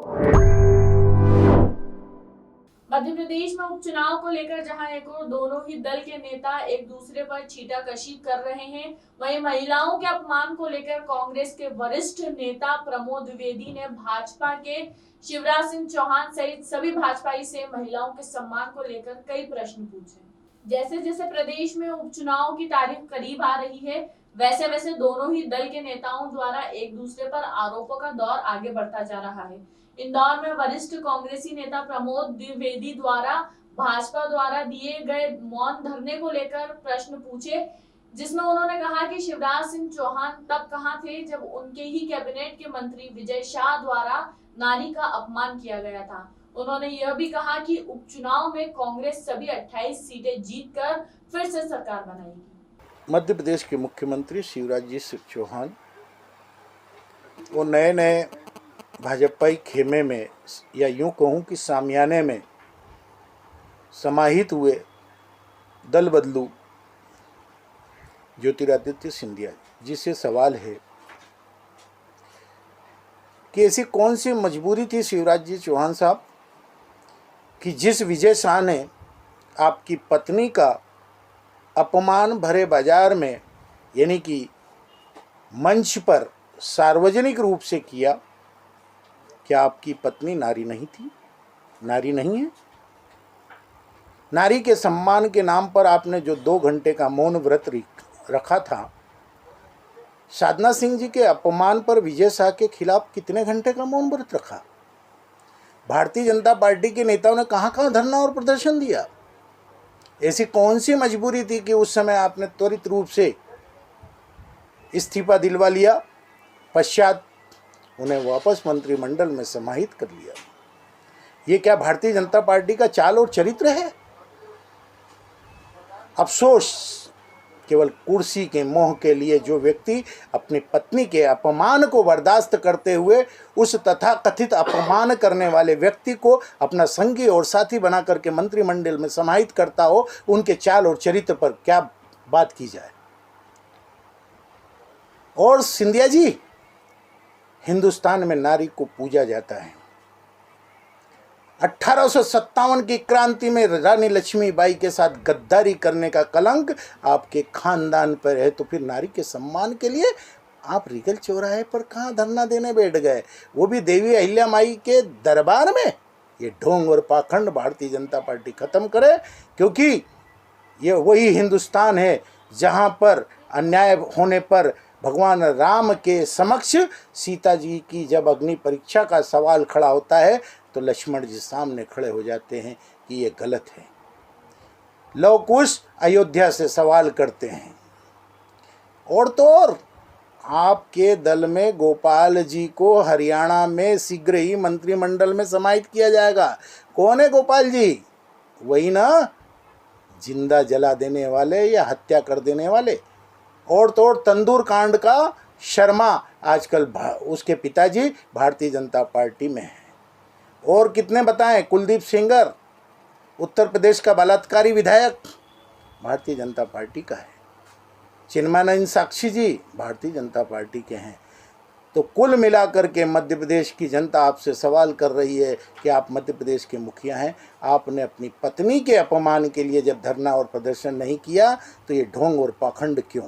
मध्य प्रदेश में उपचुनाव को लेकर जहां एक और दोनों ही दल के नेता एक दूसरे पर छींटाकशी कर रहे हैं, वहीं महिलाओं के अपमान को लेकर कांग्रेस के वरिष्ठ नेता प्रमोद द्विवेदी ने भाजपा के शिवराज सिंह चौहान सहित सभी भाजपाई से महिलाओं के सम्मान को लेकर कई प्रश्न पूछे। जैसे जैसे प्रदेश में उपचुनाव की तारीख करीब आ रही है, वैसे वैसे दोनों ही दल के नेताओं द्वारा एक दूसरे पर आरोपों का दौर आगे बढ़ता जा रहा है। इंदौर में वरिष्ठ कांग्रेसी नेता प्रमोद द्विवेदी द्वारा भाजपा द्वारा दिए गए मौन धरने को लेकर प्रश्न पूछे, जिसमें उन्होंने कहा कि शिवराज सिंह चौहान तब कहां थे जब उनके ही कैबिनेट के मंत्री विजय शाह द्वारा नारी का अपमान किया गया था। उन्होंने यह भी कहा कि उपचुनाव में कांग्रेस सभी 28 सीटें जीतकर फिर से सरकार बनाएगी। मध्य प्रदेश के मुख्यमंत्री शिवराज जी सिंह चौहान वो नए भाजपाई खेमे में, या यूं कहूं कि सामियाने में समाहित हुए दल बदलू ज्योतिरादित्य सिंधिया जी से सवाल है कि ऐसी कौन सी मजबूरी थी शिवराज जी चौहान साहब कि जिस विजय शाह ने आपकी पत्नी का अपमान भरे बाजार में, यानी कि मंच पर सार्वजनिक रूप से किया। क्या आपकी पत्नी नारी नहीं थी? नारी नहीं है? नारी के सम्मान के नाम पर आपने जो 2 घंटे का मौन व्रत रखा था, साधना सिंह जी के अपमान पर विजय शाह के खिलाफ कितने घंटे का मौन व्रत रखा? भारतीय जनता पार्टी के नेताओं ने कहाँ धरना और प्रदर्शन दिया? ऐसी कौन सी मजबूरी थी कि उस समय आपने त्वरित रूप से इस्तीफा दिलवा लिया, पश्चात उन्हें वापस मंत्रिमंडल में समाहित कर लिया? ये क्या भारतीय जनता पार्टी का चाल और चरित्र है? अफसोस, केवल कुर्सी के मोह के लिए जो व्यक्ति अपनी पत्नी के अपमान को बर्दाश्त करते हुए उस तथाकथित अपमान करने वाले व्यक्ति को अपना संगी और साथी बना करके मंत्रिमंडल में समाहित करता हो, उनके चाल और चरित्र पर क्या बात की जाए। और सिंधिया जी, हिंदुस्तान में नारी को पूजा जाता है। 1857 की क्रांति में रानी लक्ष्मीबाई के साथ गद्दारी करने का कलंक आपके खानदान पर है, तो फिर नारी के सम्मान के लिए आप रिगल चौराहे पर कहाँ धरना देने बैठ गए, वो भी देवी अहिल्या माई के दरबार में? ये ढोंग और पाखंड भारतीय जनता पार्टी खत्म करे, क्योंकि ये वही हिंदुस्तान है जहाँ पर अन्याय होने पर भगवान राम के समक्ष सीता जी की जब अग्नि परीक्षा का सवाल खड़ा होता है तो लक्ष्मण जी सामने खड़े हो जाते हैं कि ये गलत है। लव कुश अयोध्या से सवाल करते हैं। और तो और आपके दल में गोपाल जी को हरियाणा में शीघ्र ही मंत्रिमंडल में समाहित किया जाएगा। कौन है गोपाल जी? वही ना, जिंदा जला देने वाले या हत्या कर देने वाले। और तो और तंदूर कांड का शर्मा आजकल उसके पिताजी भारतीय जनता पार्टी में हैं। और कितने बताएं, कुलदीप सेंगर उत्तर प्रदेश का बलात्कारी विधायक भारतीय जनता पार्टी का है। चिन्मयानंद साक्षी जी भारतीय जनता पार्टी के हैं। तो कुल मिलाकर के मध्य प्रदेश की जनता आपसे सवाल कर रही है कि आप मध्य प्रदेश के मुखिया हैं, आपने अपनी पत्नी के अपमान के लिए जब धरना और प्रदर्शन नहीं किया तो ये ढोंग और पाखंड क्यों?